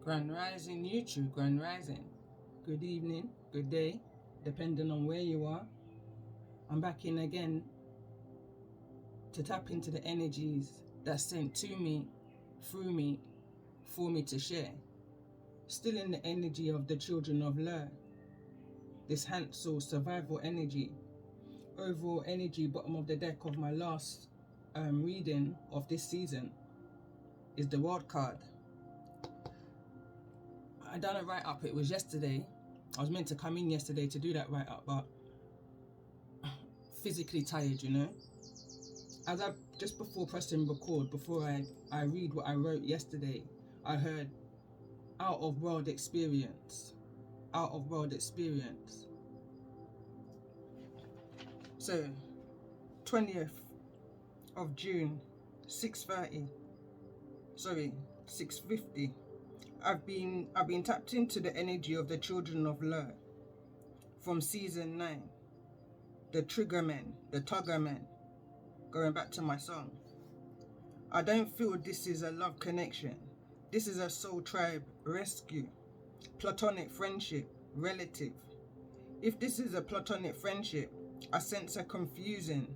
Grand Rising YouTube, Grand Rising. Good evening, good day, depending on where you are. I'm back in again to tap into the energies that's sent to me, through me, for me to share. Still in the energy of the children of Lur. This Hansel survival energy. Overall energy, bottom of the deck of my last reading of this season is the World card. I done a write-up, it was yesterday. I was meant to come in yesterday to do that write-up, but physically tired, you know. As I, just before pressing record, before I read what I wrote yesterday, I heard out of world experience. Out of world experience. So, 20th of June, 6:50. Sorry, 6:50. I've been tapped into the energy of the children of Lur from season 9. The trigger men, the tugger men. Going back to my song. I don't feel this is a love connection. This is a soul tribe rescue. Platonic friendship, relative. If this is a platonic friendship, I sense a confusing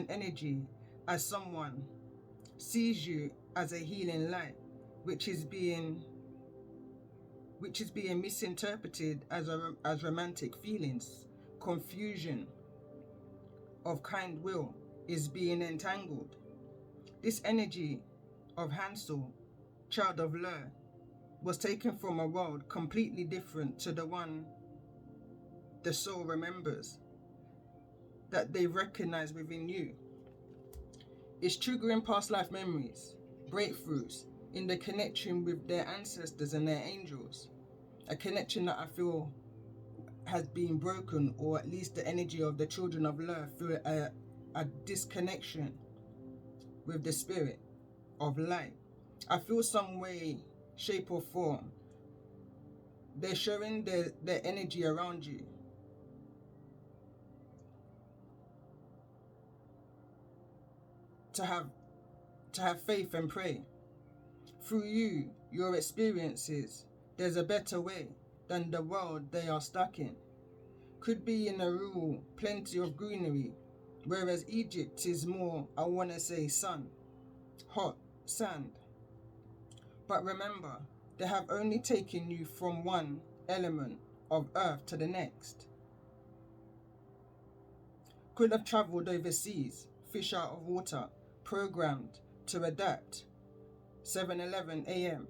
energy as someone sees you as a healing light, which is being misinterpreted as romantic feelings. Confusion of kind will is being entangled. This energy of Hansel, child of Lur, was taken from a world completely different to the one the soul remembers, that they recognize within you. It's triggering past life memories, breakthroughs in the connection with their ancestors and their angels. A connection that I feel has been broken, or at least the energy of the children of Lur feel a disconnection with the spirit of light. I feel some way, shape or form, they're showing their energy around you. To have faith and pray. Through you, your experiences, there's a better way than the world they are stuck in. Could be in a rule, plenty of greenery, whereas Egypt is more, I want to say, sun, hot, sand. But remember, they have only taken you from one element of earth to the next. Could have travelled overseas, fish out of water, programmed to adapt 7:11 a.m.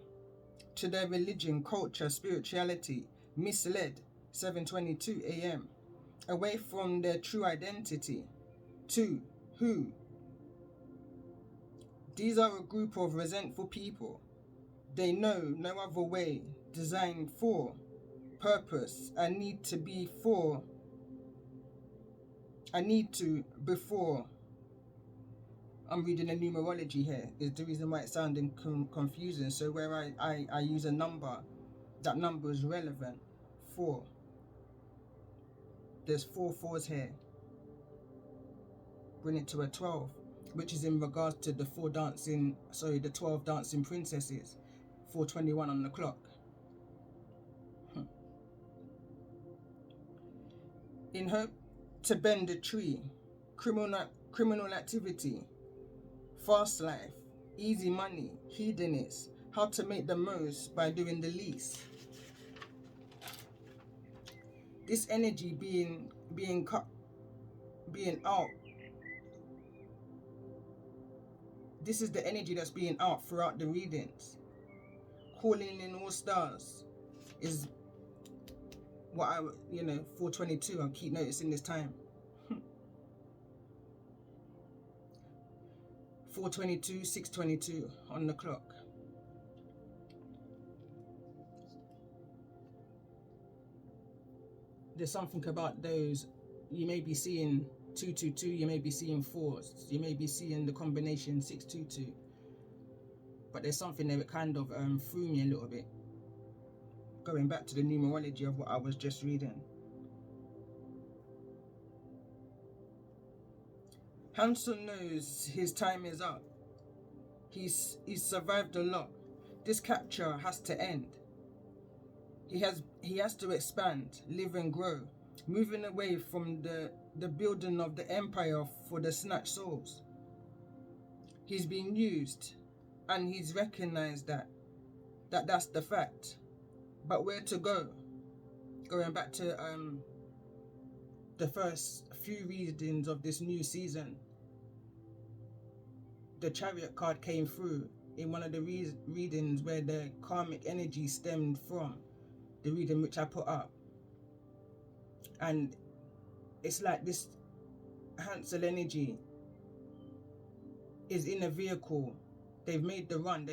to their religion, culture, spirituality, misled 7:22 a.m. away from their true identity. To who? These are a group of resentful people. They know no other way, designed for, purpose, and need to be for, before. I'm reading the numerology here, is the reason why it's sounding confusing. So where I use a number, that number is relevant. 4. There's 4 fours here. Bring it to a 12, which is in regards to the 12 dancing princesses. 4:21 on the clock. In hope to bend a tree, criminal activity, fast life, easy money, hedonists, how to make the most by doing the least. This energy being out. This is the energy that's being out throughout the readings. Calling in all stars is what 4:22. I keep noticing this time. 4:22, 6:22 on the clock. There's something about those. You may be seeing 222, you may be seeing 4s, you may be seeing the combination 622. But there's something that kind of threw me a little bit. Going back to the numerology of what I was just reading. Hansel knows his time is up. He's survived a lot. This capture has to end. He has to expand, live and grow, moving away from the building of the empire for the snatched souls. He's been used, and he's recognized that's the fact. But where to go? Going back to the first few readings of this new season, the Chariot card came through in one of the readings where the karmic energy stemmed from, the reading which I put up. And it's like this Hansel energy is in a vehicle. They've made the run.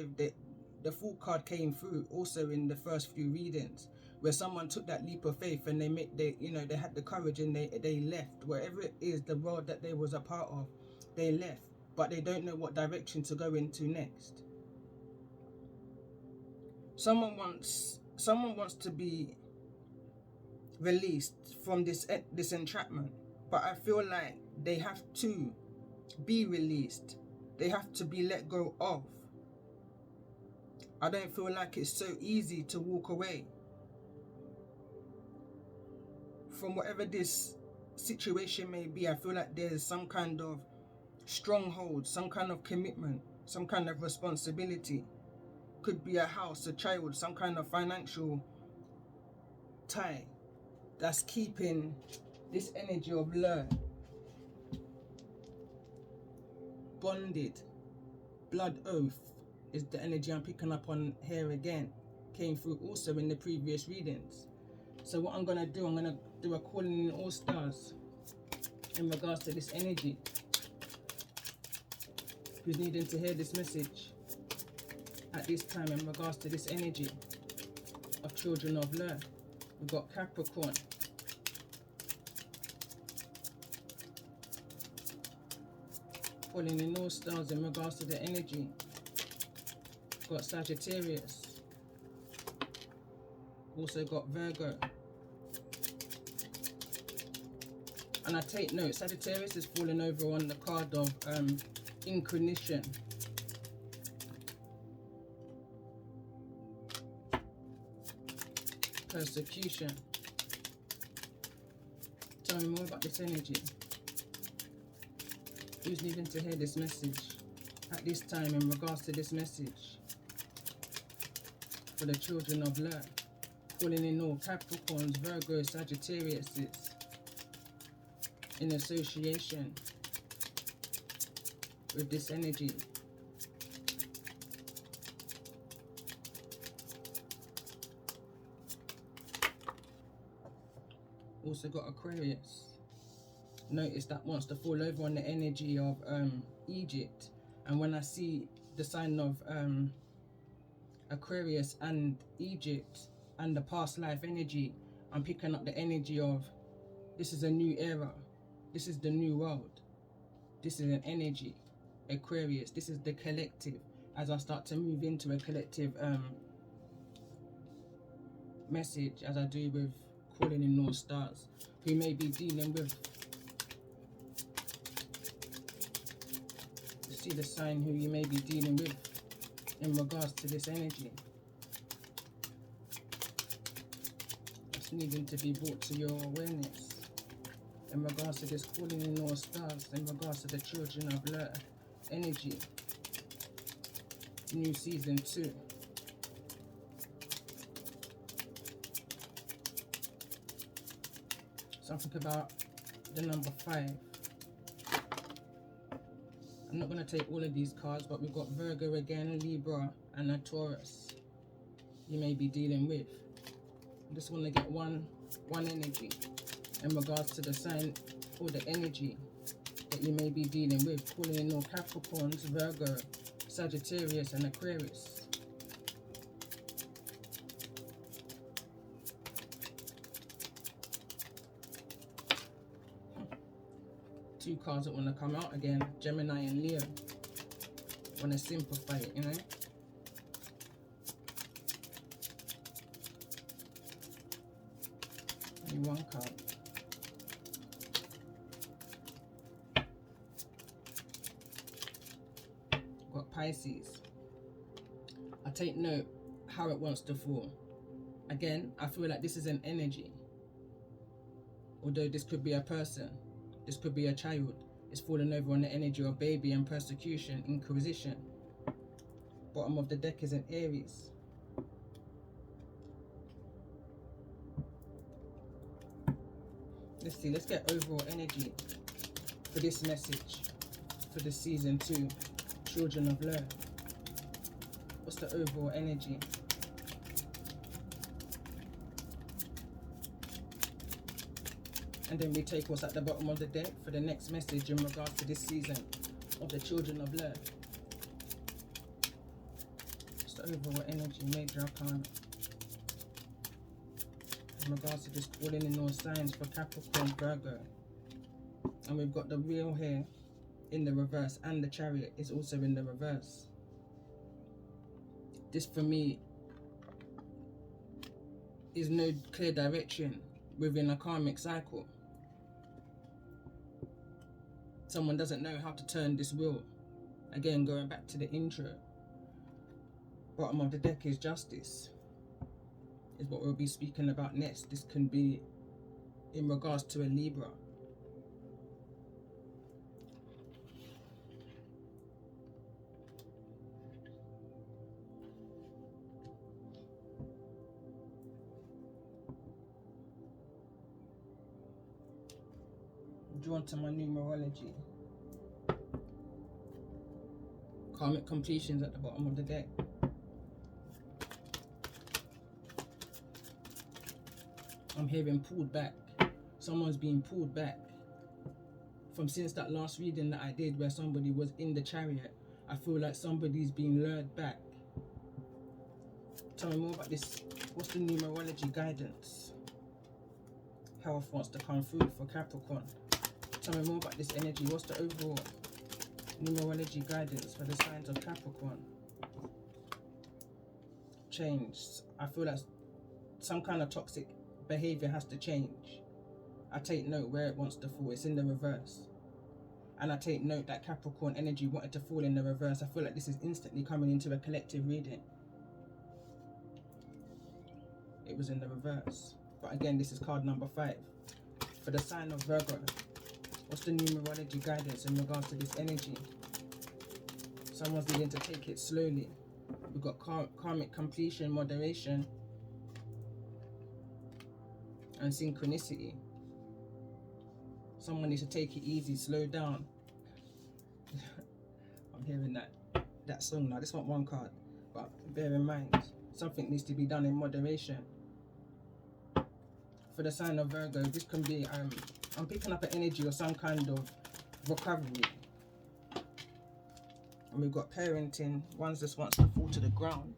The full card came through also in the first few readings, where someone took that leap of faith and they had the courage and they left wherever it is, the world that they was a part of. They left, but they don't know what direction to go into next. Someone wants to be released from this entrapment, but I feel like they have to be released. They have to be let go of. I don't feel like it's so easy to walk away from whatever this situation may be. I feel like there's some kind of stronghold, some kind of commitment, some kind of responsibility. Could be a house, a child, some kind of financial tie that's keeping this energy of lure bonded. Blood oath is the energy I'm picking up on here again. Came through also in the previous readings. So what I'm going to do, I'm going to do a calling in all stars in regards to this energy. Who's needing to hear this message at this time in regards to this energy of children of lure. We've got Capricorn. Calling in all stars in regards to the energy. Got Sagittarius. Also got Virgo. And I take note, Sagittarius is falling over on the card of inclination. Persecution. Tell me more about this energy. Who's needing to hear this message at this time in regards to this message for the children of lure? Calling in all Capricorns, Virgo, Sagittarius in association with this energy. Also got Aquarius. Notice that wants to fall over on the energy of Egypt. And when I see the sign of Aquarius and Egypt and the past life energy, I'm picking up the energy of this is a new era. This is the new world. This is an energy, Aquarius. This is the collective. As I start to move into a collective message, as I do with calling in all stars, who may be dealing with, see the sign who you may be dealing with in regards to this energy. It's needing to be brought to your awareness in regards to this calling in all stars, in regards to the children of lure energy. New season 2. Something about the number 5. I'm not going to take all of these cards, but we've got Virgo again, Libra, and a Taurus you may be dealing with. I just want to get one energy in regards to the sign or the energy that you may be dealing with. Calling in all Capricorns, Virgo, Sagittarius, and Aquarius. Two cards that want to come out again, Gemini and Leo. Want to simplify it, you know. Only one card. Got Pisces. I take note how it wants to fall. Again, I feel like this is an energy. Although this could be a person, this could be a child. It's falling over on the energy of baby and persecution, inquisition. Bottom of the deck is an Aries. Let's see, let's get overall energy for this message, for this season 2, Children of Love. What's the overall energy? And then we take what's at the bottom of the deck for the next message in regards to this season of the Children of Love. What's the overall energy, Major Arcana, in regards to this falling in all signs for Capricorn, Virgo. And we've got the Wheel here in the reverse, and the Chariot is also in the reverse. This for me is no clear direction within a karmic cycle. Someone doesn't know how to turn this wheel. Again, going back to the intro, bottom of the deck is Justice, is what we'll be speaking about next. This can be in regards to a Libra. Drawn to my numerology. Karmic completions at the bottom of the deck. I'm hearing pulled back. Someone's being pulled back. From since that last reading that I did where somebody was in the Chariot, I feel like somebody's being lured back. Tell me more about this. What's the numerology guidance? Health wants to come through for Capricorn. Tell me more about this energy. What's the overall numerology guidance for the signs of Capricorn? Change. I feel like some kind of toxic behavior has to change. I take note where it wants to fall. It's in the reverse. And I take note that Capricorn energy wanted to fall in the reverse. I feel like this is instantly coming into a collective reading. It was in the reverse. But again, this is card number 5. For the sign of Virgo, what's the numerology guidance in regards to this energy? Someone's needing to take it slowly. We've got karmic completion, moderation, and synchronicity. Someone needs to take it easy, slow down. I'm hearing that song now. This one, one card, but bear in mind, something needs to be done in moderation. For the sign of Virgo, this can be, I'm picking up an energy or some kind of recovery. And we've got parenting, one just wants to fall to the ground.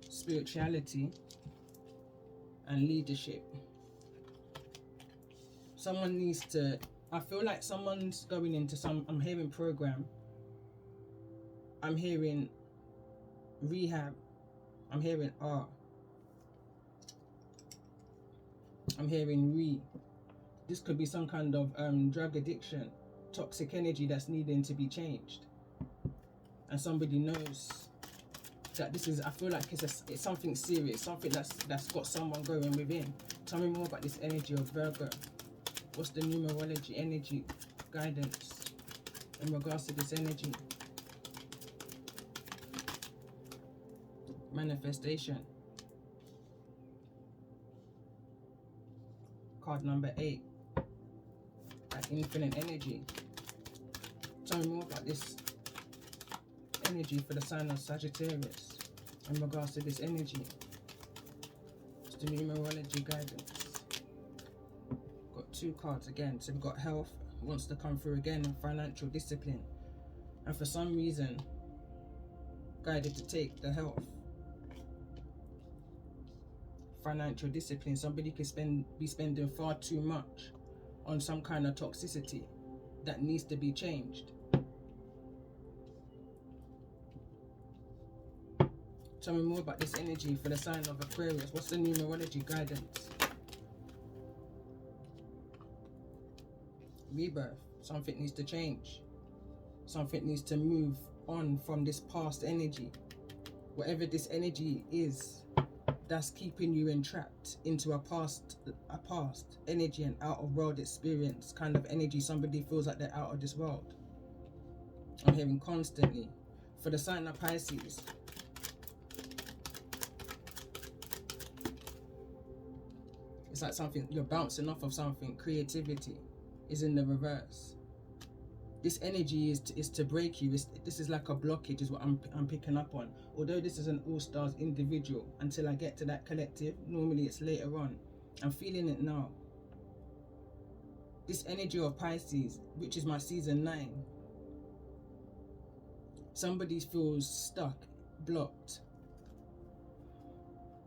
Spirituality and leadership. Someone needs to, I feel like someone's going into some, I'm hearing program, I'm hearing rehab, I'm hearing art, I'm hearing this could be some kind of drug addiction, toxic energy that's needing to be changed. And somebody knows that this is, I feel like it's something serious, something that's got someone going within. Tell me more about this energy of Virgo. What's the numerology energy guidance in regards to this energy? Manifestation. Card number 8. That infinite energy. Tell me more about this energy for the sign of Sagittarius in regards to this energy. What's the numerology guidance? Got 2 cards again. So we've got health, wants to come through again, and financial discipline. And for some reason, guided to take the health. Financial discipline. Somebody could be spending far too much on some kind of toxicity that needs to be changed. Tell me more about this energy for the sign of Aquarius. What's the numerology guidance? Rebirth. Something needs to change. Something needs to move on from this past energy. Whatever this energy is, that's keeping you entrapped into a past energy and out of world experience kind of energy. Somebody feels like they're out of this world. I'm hearing constantly. For the sign of Pisces, it's like something, you're bouncing off of something. Creativity is in the reverse. This energy is to break you. This is like a blockage, is what I'm picking up on. Although this is an all-stars individual, until I get to that collective, normally it's later on. I'm feeling it now. This energy of Pisces, which is my season 9. Somebody feels stuck, blocked.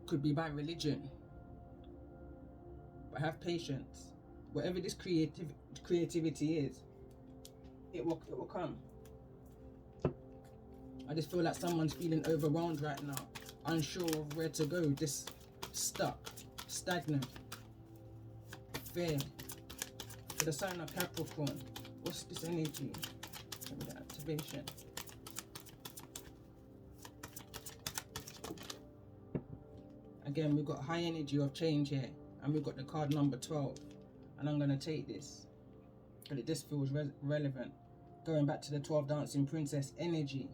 Could be by religion. But have patience. Whatever this creativity is, it will come. I just feel like someone's feeling overwhelmed right now, unsure of where to go, just stuck, stagnant, fear. For the sign of Capricorn, what's this energy? Maybe the activation. Again, we've got high energy of change here, and we've got the card number 12. And I'm going to take this, but it just feels relevant. Going back to the 12 Dancing Princess energy.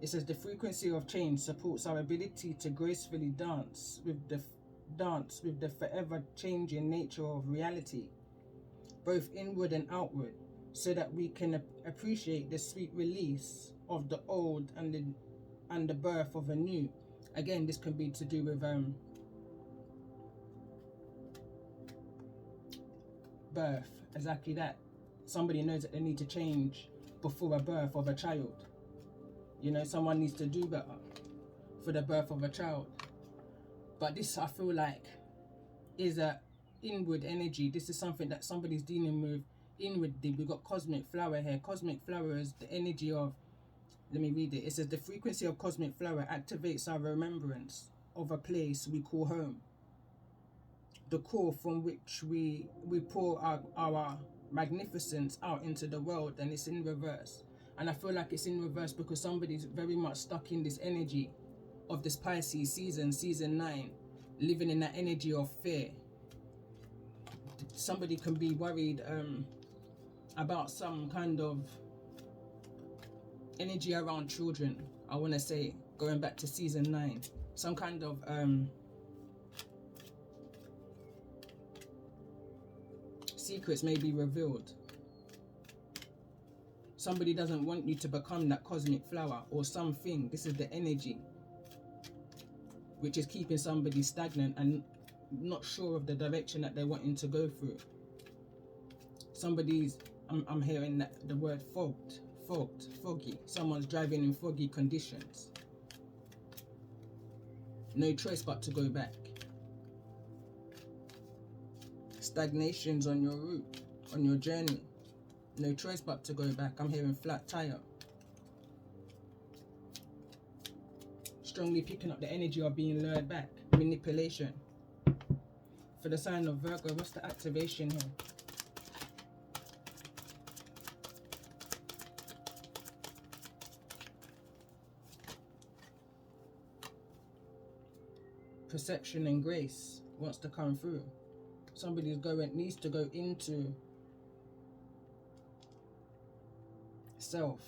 It says the frequency of change supports our ability to gracefully dance with the forever changing nature of reality, both inward and outward, so that we can appreciate the sweet release of the old and the birth of a new. Again, this can be to do with birth, exactly that. Somebody knows that they need to change before a birth of a child. You know, someone needs to do better for the birth of a child. But this, I feel like, is a inward energy. This is something that somebody's dealing with inwardly. We've got cosmic flower here. Cosmic flower is the energy of, let me read it. It says the frequency of cosmic flower activates our remembrance of a place we call home, the core from which we pour our magnificence out into the world, and it's in reverse. And I feel like it's in reverse because somebody's very much stuck in this energy of this Pisces season 9, living in that energy of fear. Somebody can be worried about some kind of energy around children. I want to say, going back to season 9, some kind of secrets may be revealed. Somebody doesn't want you to become that cosmic flower or something. This is the energy which is keeping somebody stagnant and not sure of the direction that they're wanting to go through. Somebody's, I'm hearing that the word fogged, foggy. Someone's driving in foggy conditions. No choice but to go back. Stagnations on your route, on your journey. No choice but to go back. I'm hearing flat tire. Strongly picking up the energy of being lured back. Manipulation. For the sign of Virgo, what's the activation here? Perception and grace wants to come through. Somebody's needs to go into self,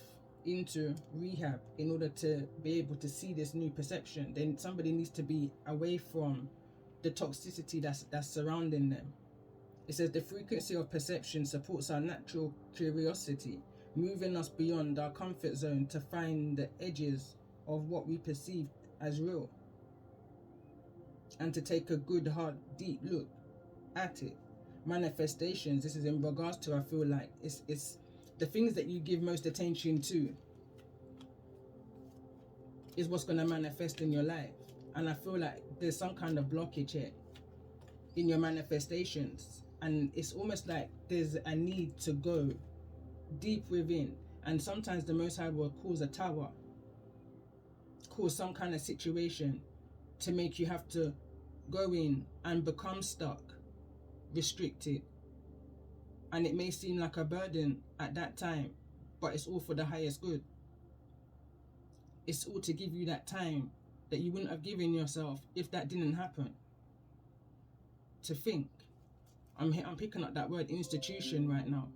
into rehab, in order to be able to see this new perception. Then somebody needs to be away from the toxicity that's surrounding them. It says the frequency of perception supports our natural curiosity, moving us beyond our comfort zone to find the edges of what we perceive as real, and to take a good, hard, deep look at it. Manifestations, this is in regards to, I feel like it's the things that you give most attention to is what's going to manifest in your life. And I feel like there's some kind of blockage here in your manifestations, and it's almost like there's a need to go deep within. And sometimes the Most High will cause a tower, cause some kind of situation to make you have to go in and become stuck, restricted, and it may seem like a burden at that time, but it's all for the highest good. It's all to give you that time that you wouldn't have given yourself if that didn't happen. To think. I'm picking up that word institution right now.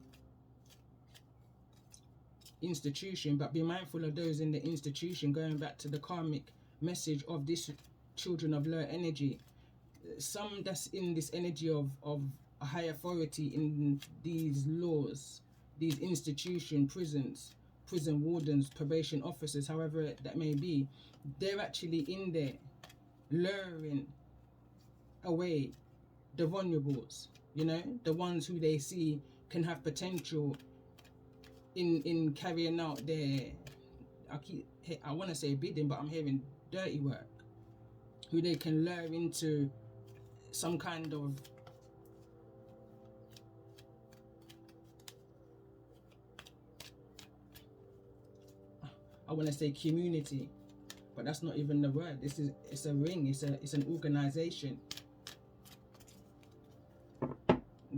Institution, but be mindful of those in the institution, going back to the karmic message of this children of low energy. Some that's in this energy of a high authority in these laws, these institutions, prisons, prison wardens, probation officers, however that may be, they're actually in there luring away the vulnerables, you know, the ones who they see can have potential in carrying out their, I want to say bidding, but I'm hearing dirty work, who they can lure into some kind of I want to say community, but that's not even the word. It's a ring, it's an organization.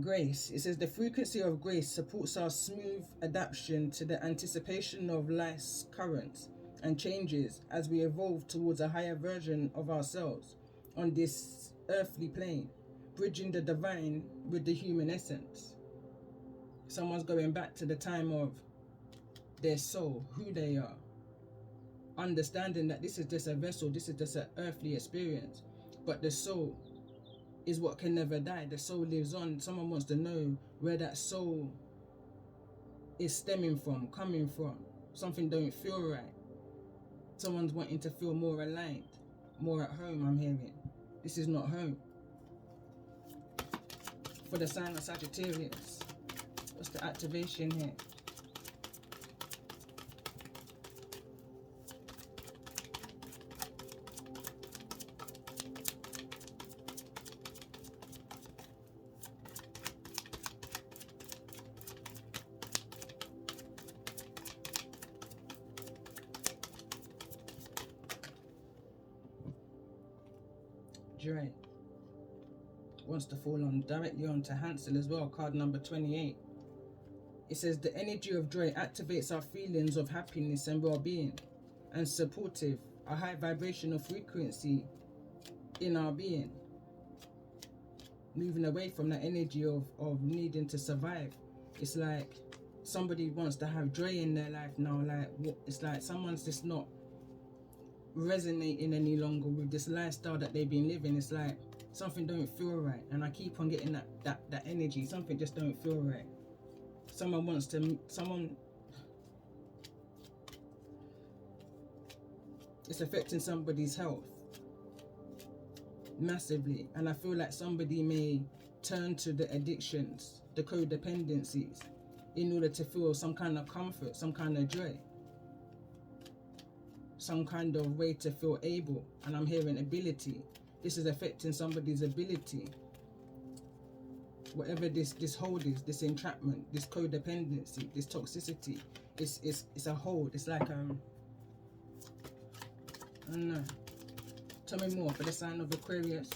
Grace. It says the frequency of grace supports our smooth adaptation to the anticipation of life's currents and changes as we evolve towards a higher version of ourselves on this earthly plane, bridging the divine with the human essence. Someone's going back to the time of their soul, who they are, understanding that this is just a vessel, this is just an earthly experience, but the soul is what can never die. The soul lives on. Someone wants to know where that soul is stemming from, coming from. Something don't feel right. Someone's wanting to feel more aligned, more at home, I'm hearing. This is not home. For the sign of Sagittarius, what's the activation here? Joy wants to fall on directly onto Hansel as well, card number 28. It says the energy of joy activates our feelings of happiness and well-being and supportive, a high vibrational frequency in our being, moving away from that energy of needing to survive. It's like somebody wants to have joy in their life now. Like it's like someone's just not resonating any longer with this lifestyle that they've been living. It's like something don't feel right, and I keep on getting that energy. Something just don't feel right. It's affecting somebody's health massively, and I feel like somebody may turn to the addictions, the codependencies, in order to feel some kind of comfort, some kind of joy, some kind of way to feel able. And I'm hearing ability. This is affecting somebody's ability. Whatever this hold is, this entrapment, this codependency, this toxicity, it's a hold. It's like I don't know. Tell me more for the sign of Aquarius.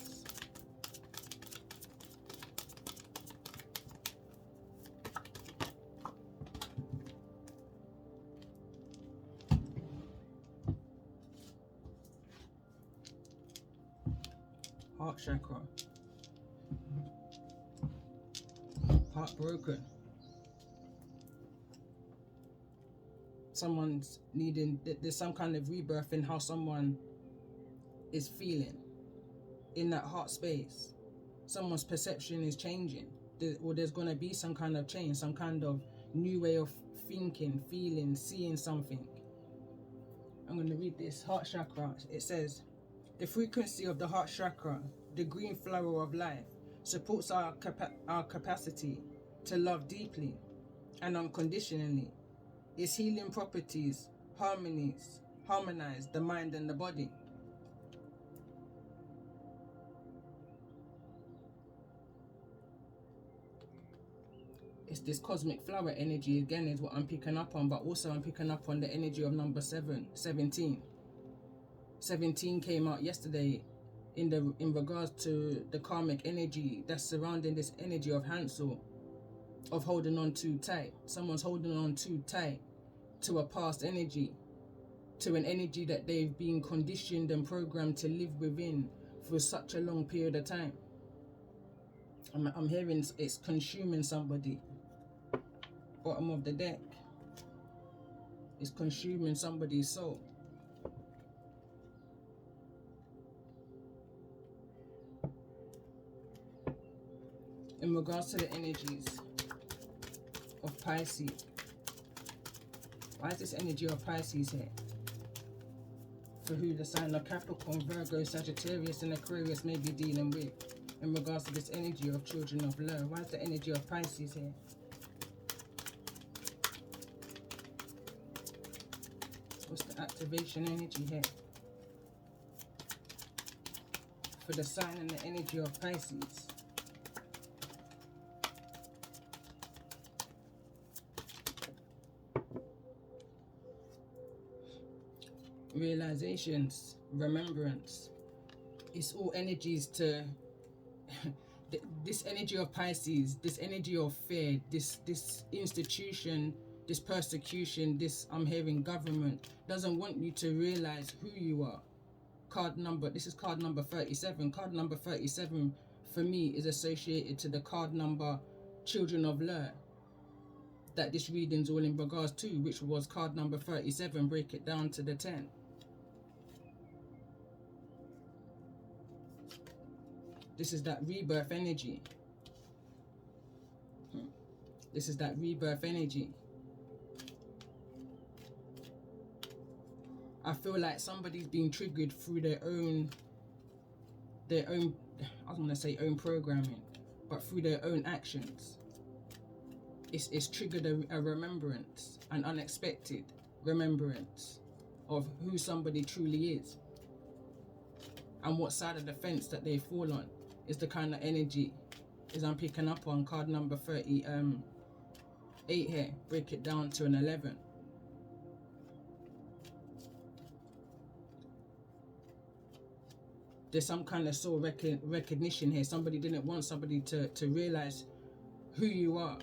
Heart chakra. Heartbroken. Someone's needing, there's some kind of rebirth in how someone is feeling in that heart space. Someone's perception is changing, or there's going to be some kind of change, some kind of new way of thinking, feeling, seeing something. I'm going to read this. Heart chakra. It says, the frequency of the heart chakra, the green flower of life, supports our capacity to love deeply and unconditionally. Its healing properties harmonize the mind and the body. It's this cosmic flower energy again is what I'm picking up on, but also I'm picking up on the energy of number 17. 17 came out yesterday in regards to the karmic energy that's surrounding this energy of Hansel, of holding on too tight. Someone's holding on too tight to a past energy, to an energy that they've been conditioned and programmed to live within for such a long period of time. I'm hearing it's consuming somebody. Bottom of the deck. It's consuming somebody's soul. In regards to the energies of Pisces, why is this energy of Pisces here? For who the sign of Capricorn, Virgo, Sagittarius and Aquarius may be dealing with. In regards to this energy of children of love, why is the energy of Pisces here? What's the activation energy here? For the sign and the energy of Pisces. Realizations, remembrance. It's all energies to this energy of Pisces, this energy of fear, this institution, this persecution, this I'm hearing government doesn't want you to realize who you are. This is card number 37. Card number 37 for me is associated to the card number Children of Lur that this reading's all in regards to, which was card number 37. Break it down to the 10. This is that rebirth energy. This is that rebirth energy. I feel like somebody's being triggered through their own, I was gonna say own programming, but through their own actions. It's triggered a remembrance, an unexpected remembrance of who somebody truly is. And what side of the fence that they fall on is the kind of energy is I'm picking up on card number 38 here. Break it down to an 11. There's some kind of soul recognition here. Somebody didn't want somebody to realize who you are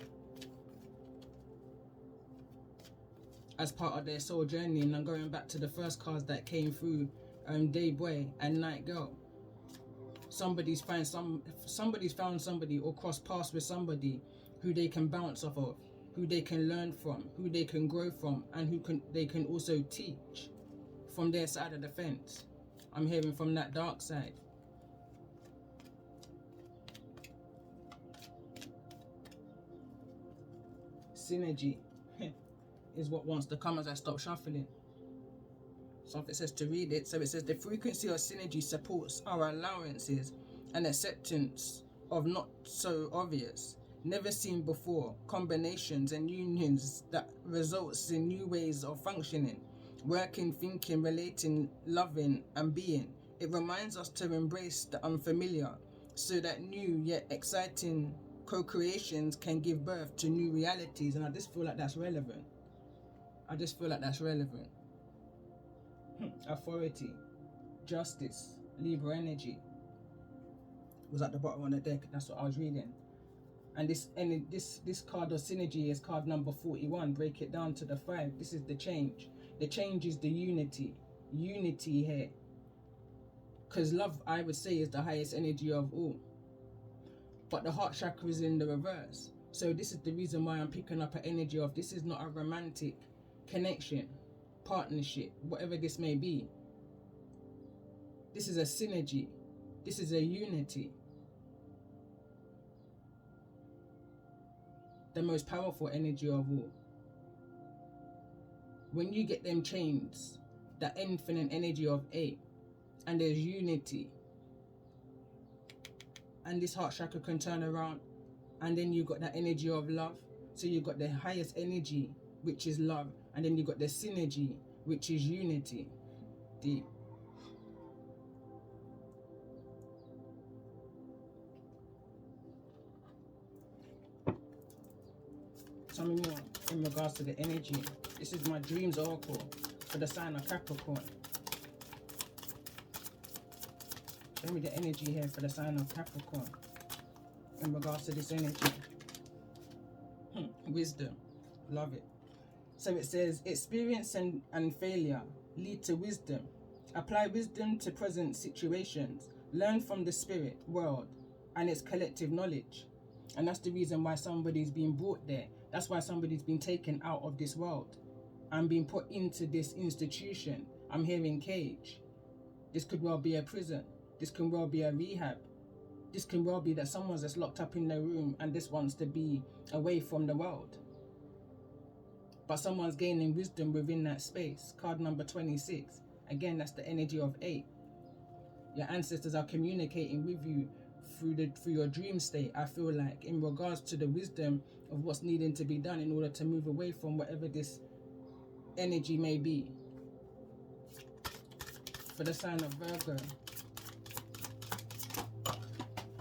as part of their soul journey. And I'm going back to the first cards that came through, Day Boy and Night Girl. Somebody's found somebody or crossed paths with somebody who they can bounce off of, who they can learn from, who they can grow from, and they can also teach from their side of the fence. I'm hearing from that dark side. Synergy is what wants to come as I stop shuffling. So if it says to read it, so it says the frequency of synergy supports our allowances and acceptance of not so obvious, never seen before combinations and unions that results in new ways of functioning, working, thinking, relating, loving and being. It reminds us to embrace the unfamiliar so that new yet exciting co-creations can give birth to new realities. And I just feel like that's relevant. Authority, justice, Libra energy was at the bottom of the deck. That's what I was reading. And this card of synergy is card number 41. Break it down to the 5. This is the change. The change is the unity here, because love, I would say, is the highest energy of all, but the heart chakra is in the reverse. So this is the reason why I'm picking up an energy of this is not a romantic connection, partnership, whatever this may be. This is a synergy. This is a unity. The most powerful energy of all. When you get them chains, the infinite energy of 8, and there's unity, and this heart chakra can turn around, and then you got that energy of love. So you got the highest energy, which is love, and then you got the synergy, which is unity. Deep. Tell me more in regards to the energy. This is my dreams oracle for the sign of Capricorn. Show me the energy here for the sign of Capricorn in regards to this energy. Wisdom. Love it. So it says, experience and failure lead to wisdom. Apply wisdom to present situations. Learn from the spirit world and its collective knowledge. And that's the reason why somebody's been brought there. That's why somebody's been taken out of this world and been put into this institution. I'm hearing cage. This could well be a prison. This can well be a rehab. This can well be that someone's just locked up in their room and this wants to be away from the world. But someone's gaining wisdom within that space. Card number 26. Again, that's the energy of 8. Your ancestors are communicating with you through your dream state, I feel like, in regards to the wisdom of what's needing to be done in order to move away from whatever this energy may be. For the sign of Virgo,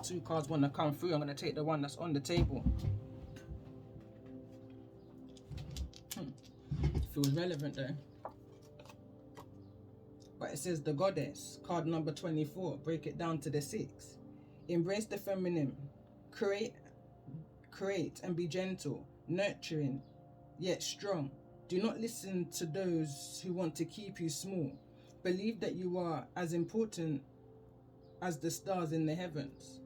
2 cards want to come through. I'm going to take the one that's on the table. Feels relevant though. But it says the goddess, card number 24. Break it down to the 6. Embrace the feminine. Create and be gentle, nurturing, yet strong. Do not listen to those who want to keep you small. Believe that you are as important as the stars in the heavens.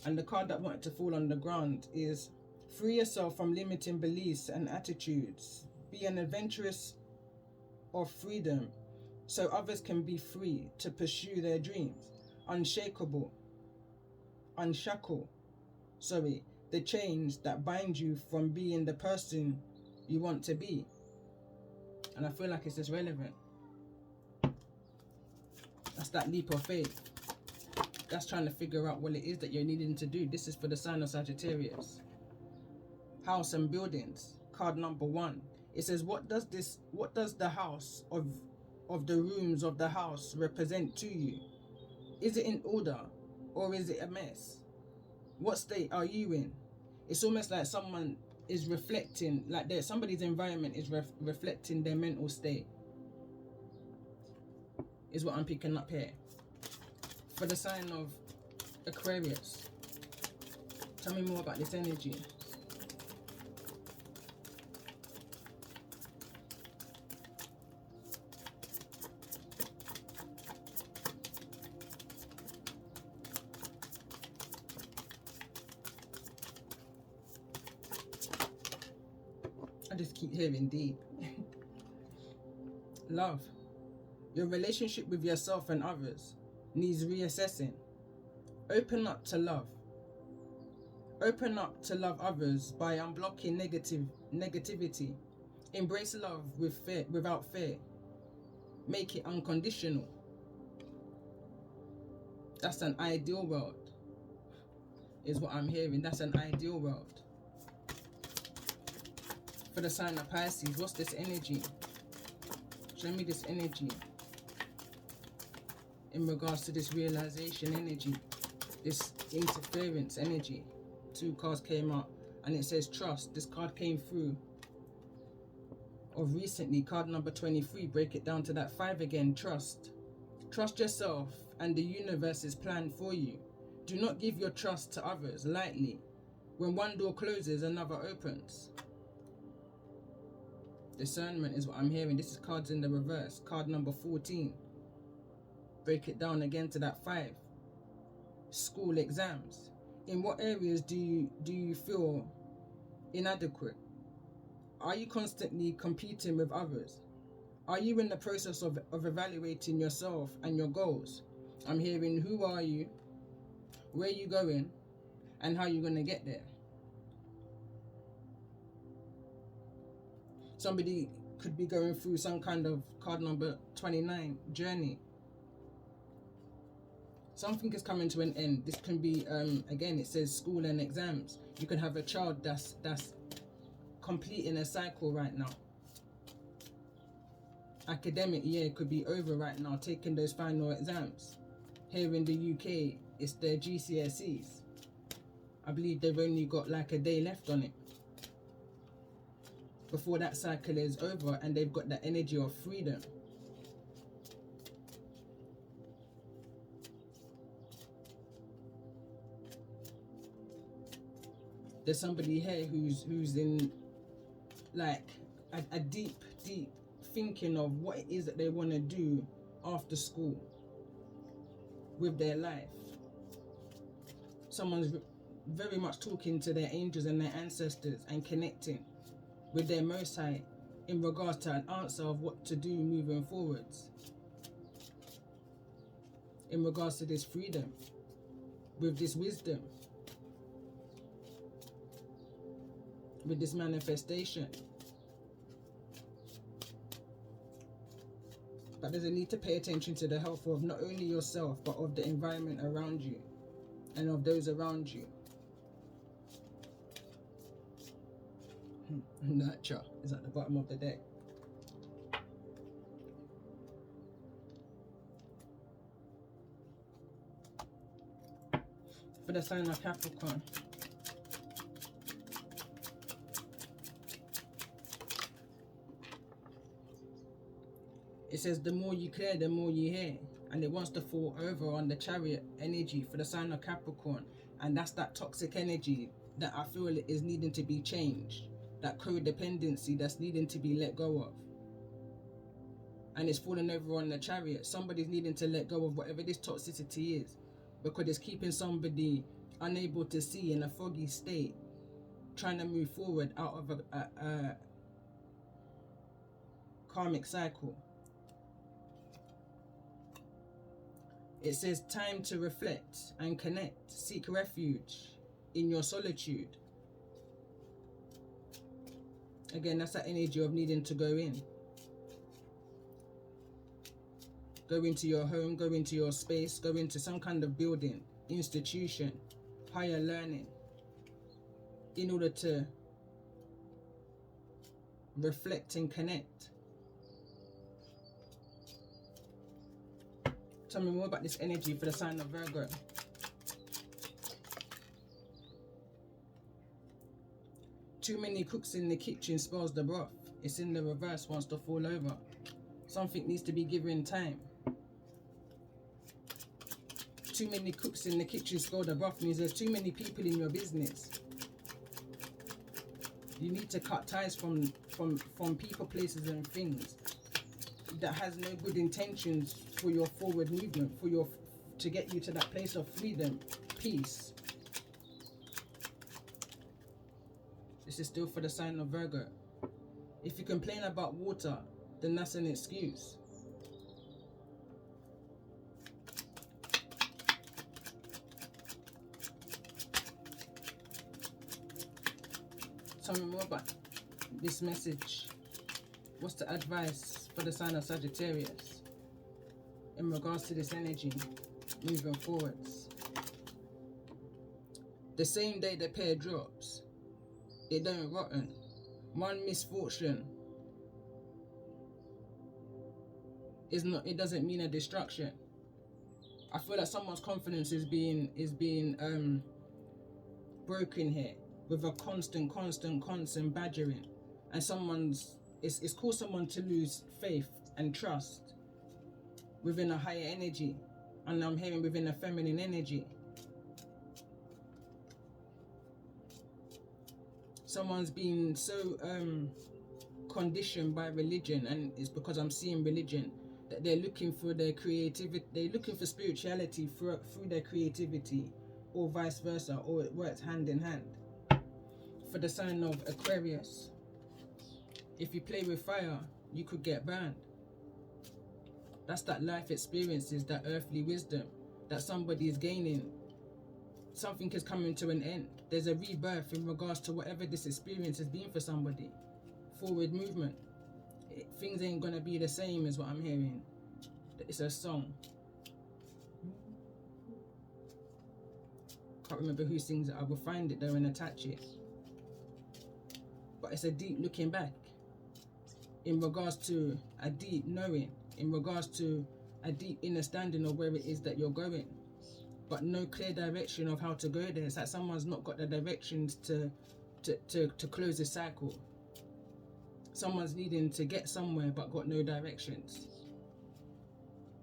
And the card that wanted to fall on the ground is free yourself from limiting beliefs and attitudes. Be an adventurous of freedom so others can be free to pursue their dreams. Unshackle the chains that bind you from being the person you want to be. And I feel like it's just relevant. That's that leap of faith. That's trying to figure out what it is that you're needing to do. This is for the sign of Sagittarius. House and buildings, card number 1. It says, what does the house of the rooms of the house represent to you? Is it in order or is it a mess? What state are you in? It's almost like someone is reflecting, like somebody's environment is reflecting their mental state, is what I'm picking up here. For the sign of Aquarius, tell me more about this energy. I just keep hearing deep. Love. Your relationship with yourself and others needs reassessing. Open up to love. Open up to love others by unblocking negativity. Embrace love without fear. Make it unconditional. That's an ideal world, is what I'm hearing. That's an ideal world. For the sign of Pisces, what's this energy? Show me this energy in regards to this realization energy, this interference energy. 2 cards came up and it says trust. This card came through of recently, card number 23. Break it down to that 5 again. Trust. Trust yourself and the universe's plan for you. Do not give your trust to others lightly. When one door closes, another opens. Discernment is what I'm hearing. This is cards in the reverse. Card number 14. Break it down again to that 5. School exams. In what areas do you feel inadequate? Are you constantly competing with others? Are you in the process of evaluating yourself and your goals? I'm hearing who are you, where are you going, and how you're going to get there. Somebody could be going through some kind of, card number 29, journey. Something is coming to an end. This can be, again, it says school and exams. You can have a child that's completing a cycle right now. Academic year could be over right now, taking those final exams. Here in the UK, it's their GCSEs. I believe they've only got like a day left on it before that cycle is over, and they've got that energy of freedom. There's somebody here who's in like a deep thinking of what it is that they want to do after school with their life. Someone's very much talking to their angels and their ancestors and connecting with their Most High in regards to an answer of what to do moving forwards, in regards to this freedom, with this wisdom, with this manifestation. But there's a need to pay attention to the health of not only yourself, but of the environment around you and of those around you. Nurture is at the bottom of the deck. For the sign of Capricorn, it says the more you clear, the more you hear. And it wants to fall over on the Chariot energy for the sign of Capricorn. And that's that toxic energy that I feel is needing to be changed. That codependency that's needing to be let go of. And it's falling over on the Chariot. Somebody's needing to let go of whatever this toxicity is, because it's keeping somebody unable to see in a foggy state, trying to move forward out of a karmic cycle. It says time to reflect and connect, seek refuge in your solitude. Again, that's that energy of needing to go in. Go into your home, go into your space, go into some kind of building, institution, higher learning, in order to reflect and connect. Tell me more about this energy for the sign of Virgo. Too many cooks in the kitchen spoils the broth. It's in the reverse, wants to fall over. Something needs to be given time. Too many cooks in the kitchen spoil the broth means there's too many people in your business. You need to cut ties from people, places and things that has no good intentions for your forward movement, to get you to that place of freedom, peace. This is still for the sign of Virgo. If you complain about water, then that's an excuse. Tell me more about this message. What's the advice for the sign of Sagittarius in regards to this energy moving forwards? The same day the pear drops, it don't rotten. One misfortune it doesn't mean a destruction. I feel like someone's confidence is being broken here with a constant badgering, and it's caused someone to lose faith and trust within a higher energy, and I'm hearing within a feminine energy. Someone's been so conditioned by religion, and it's because I'm seeing religion, that they're looking for their creativity, they're looking for spirituality through their creativity, or vice versa, or it works hand in hand. For the sign of Aquarius, if you play with fire, you could get burned. That's that life experiences, that earthly wisdom that somebody is gaining. Something is coming to an end. There's a rebirth in regards to whatever this experience has been for somebody. Forward movement. Things ain't gonna be the same as what I'm hearing. It's a song. Can't remember who sings it. I will find it though and attach it. But it's a deep looking back in regards to a deep knowing, in regards to a deep understanding of where it is that you're going, but no clear direction of how to go there. It's like someone's not got the directions to close the cycle. Someone's needing to get somewhere but got no directions.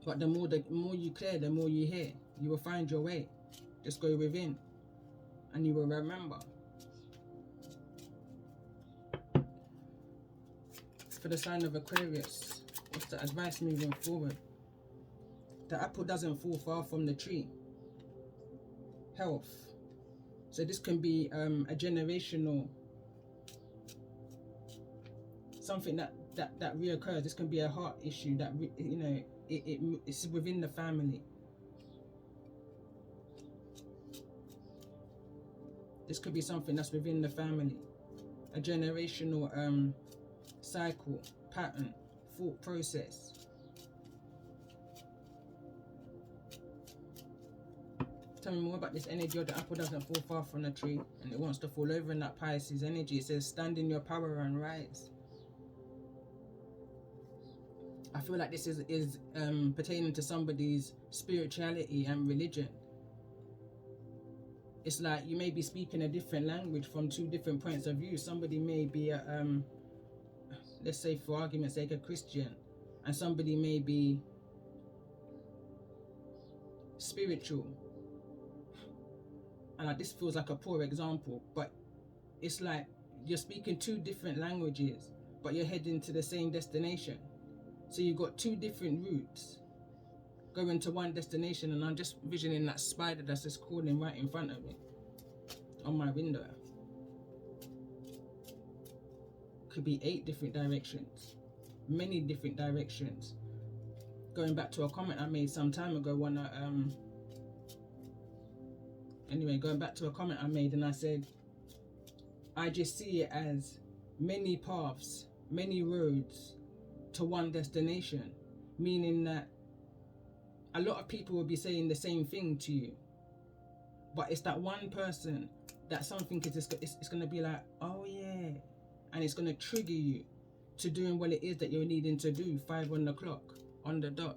But the more you clear, the more you hear. You will find your way. Just go within and you will remember. For the sign of Aquarius, what's the advice moving forward? The apple doesn't fall far from the tree. Health. So this can be a generational, something that reoccurs. This can be a heart issue that it's within the family. This could be something that's within the family, a generational cycle, pattern, thought process. Tell me more about this energy of the apple doesn't fall far from the tree and it wants to fall over in that Pisces energy. It says stand in your power and rise. I feel like this is pertaining to somebody's spirituality and religion. It's like you may be speaking a different language from two different points of view. Somebody may be let's say for argument's sake, a Christian, and somebody may be spiritual. And this feels like a poor example, but it's like you're speaking two different languages, but you're heading to the same destination. So you've got two different routes going to one destination, and I'm just visioning that spider that's just crawling right in front of me on my window. Could be 8 different directions, many different directions. Going back to a comment I made some time ago when going back to a comment I made, and I said I just see it as many paths, many roads to one destination, meaning that a lot of people will be saying the same thing to you, but it's that one person that something is just, it's going to be like, oh yeah, and it's going to trigger you to doing what it is that you're needing to do 5 on the clock, on the dot.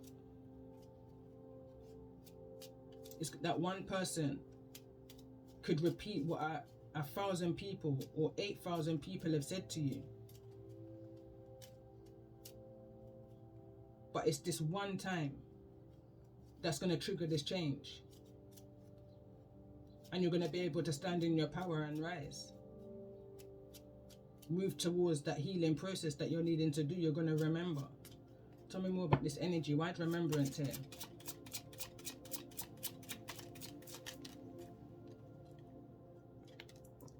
It's that one person could repeat what 1,000 people or 8,000 people have said to you. But it's this one time that's going to trigger this change. And you're going to be able to stand in your power and rise. Move towards that healing process that you're needing to do. You're going to remember. Tell me more about this energy. Why remembrance here?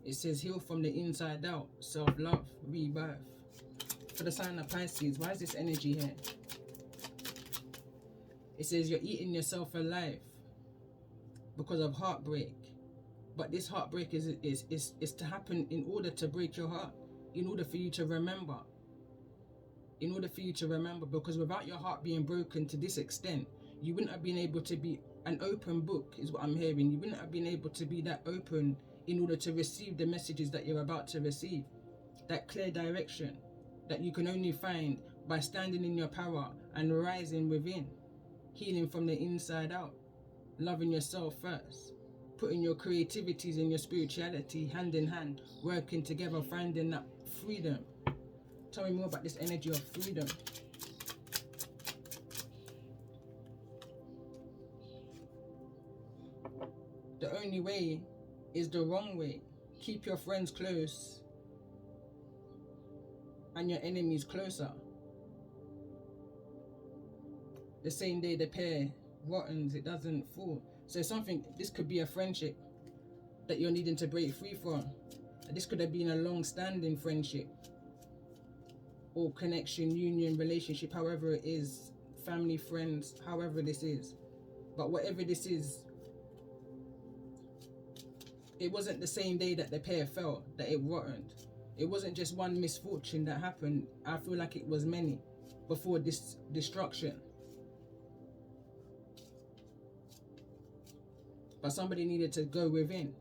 It says heal from the inside out, self-love, rebirth. For the sign of Pisces, why is this energy here? It says you're eating yourself alive because of heartbreak. But this heartbreak is to happen in order to break your heart, in order for you to remember. In order for you to remember, because without your heart being broken to this extent, you wouldn't have been able to be an open book, is what I'm hearing. You wouldn't have been able to be that open in order to receive the messages that you're about to receive. That clear direction that you can only find by standing in your power and rising within. Healing from the inside out. Loving yourself first. Putting your creativities and your spirituality hand in hand. Working together, finding that freedom. Tell me more about this energy of freedom. The only way is the wrong way. Keep your friends close and your enemies closer. The same day the pear rottens, it doesn't fall. So this could be a friendship that you're needing to break free from. This could have been a long-standing friendship or connection, union, relationship, however it is, family, friends, however this is. But whatever this is, it wasn't the same day that the pear fell, that it rotted. It wasn't just one misfortune that happened. I feel like it was many before this destruction. But somebody needed to go within,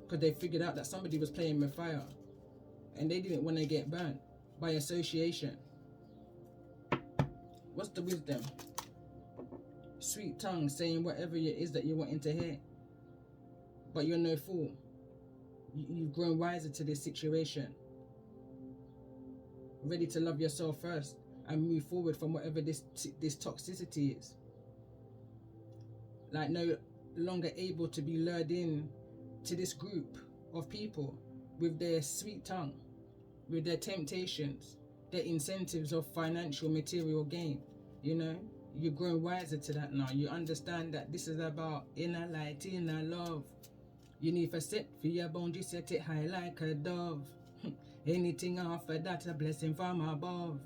because they figured out that somebody was playing with fire and they didn't want to get burnt by association. What's the wisdom? Sweet tongue, saying whatever it is that you're wanting to hear. But you're no fool. You've grown wiser to this situation. Ready to love yourself first and move forward from whatever this toxicity is. Like no longer able to be lured in to this group of people with their sweet tongue. with their temptations, their incentives of financial material gain. You know, you're growing wiser to that now. You understand that this is about inner light, inner love. You need to set for your boundary, set it high like a dove. Anything after that, a blessing from above.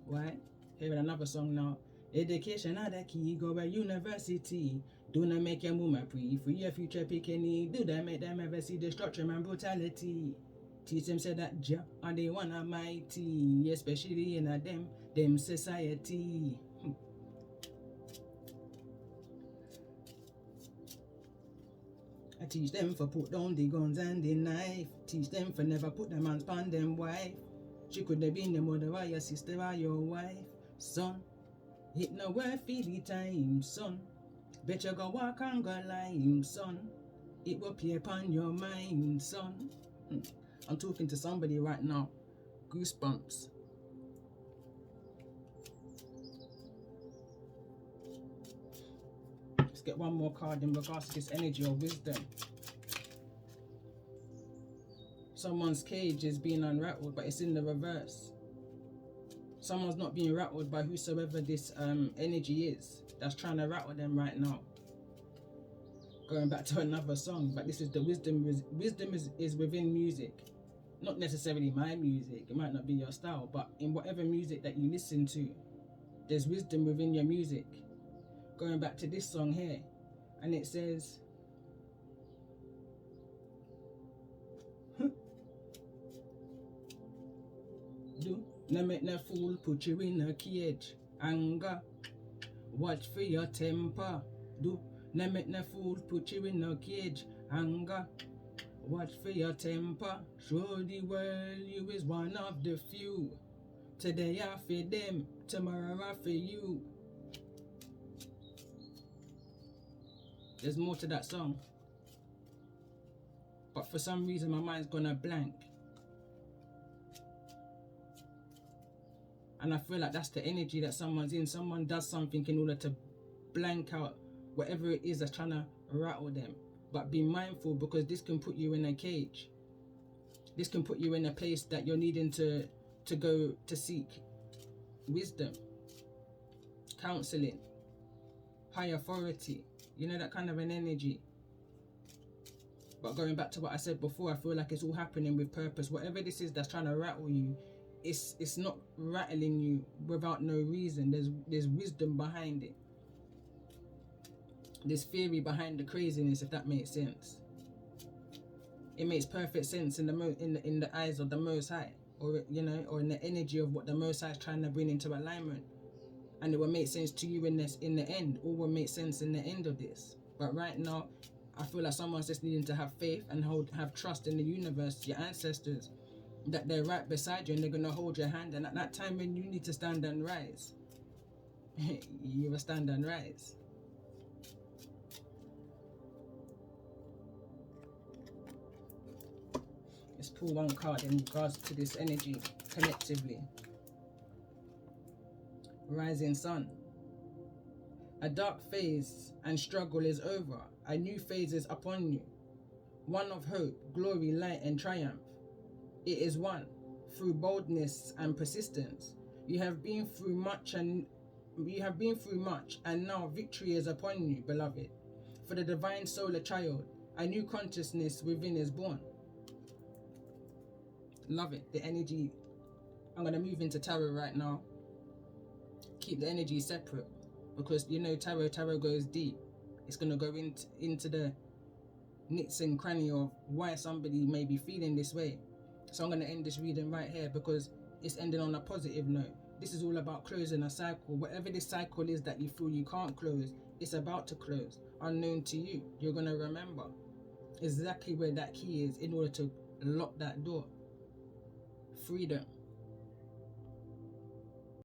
Why? Hearing another song now. Education are the key, go to university. Do not make your mama pre, for your future picking. Do that make them ever see destruction and brutality. Teach them say that Jah and they one are mighty, especially in a them society. I teach them for put down the guns and the knife. Teach them for never put them hands on them wife. She could have been the mother or your sister or your wife. Son, it no worth the time, son. Bet you go walk and go lime, son. It will play upon your mind, son. I'm talking to somebody right now. Goosebumps. Let's get one more card in regards to this energy of wisdom. Someone's cage is being unrattled, but it's in the reverse. Someone's not being rattled by whosoever this energy is that's trying to rattle them right now. Going back to another song, but this is the wisdom. Wisdom is within music. Not necessarily my music, it might not be your style, but in whatever music that you listen to, there's wisdom within your music. Going back to this song here, and it says, do not make no fool put you in a cage. Anger, watch for your temper. Do not make no fool put you in a cage. Anger, watch for your temper. Show the world you is one of the few. Today I for them, tomorrow I for you. There's more to that song, but for some reason my mind's gonna blank. And I feel like that's the energy that someone's in. Someone does something in order to blank out whatever it is that's trying to rattle them. But be mindful, because this can put you in a cage. This can put you in a place that you're needing to go to seek wisdom, counseling, high authority. You know, that kind of an energy. But going back to what I said before, I feel like it's all happening with purpose. Whatever this is that's trying to rattle you, it's not rattling you without no reason. There's wisdom behind it. There's theory behind the craziness, if that makes sense. It makes perfect sense in the eyes of the Most High, or you know, or in the energy of what the Most High is trying to bring into alignment. And it will make sense to you in the end. All will make sense in the end of this. But right now, I feel like someone's just needing to have faith and have trust in the universe, your ancestors, that they're right beside you and they're going to hold your hand. And at that time when you need to stand and rise, you will stand and rise. Let's pull one card in regards to this energy collectively. Rising sun. A dark phase and struggle is over. A new phase is upon you. One of hope, glory, light, and triumph. It is one through boldness and persistence. You have been through much, and now victory is upon you, beloved. For the divine solar child, a new consciousness within is born. Love it. The energy. I'm gonna move into tarot right now. Keep the energy separate, because you know tarot goes deep. It's going to go into the nits and cranny of why somebody may be feeling this way. So I'm going to end this reading right here, because it's ending on a positive note. This is all about closing a cycle. Whatever this cycle is that you feel you can't close, it's about to close. Unknown to you, you're going to remember exactly where that key is in order to lock that door. Freedom.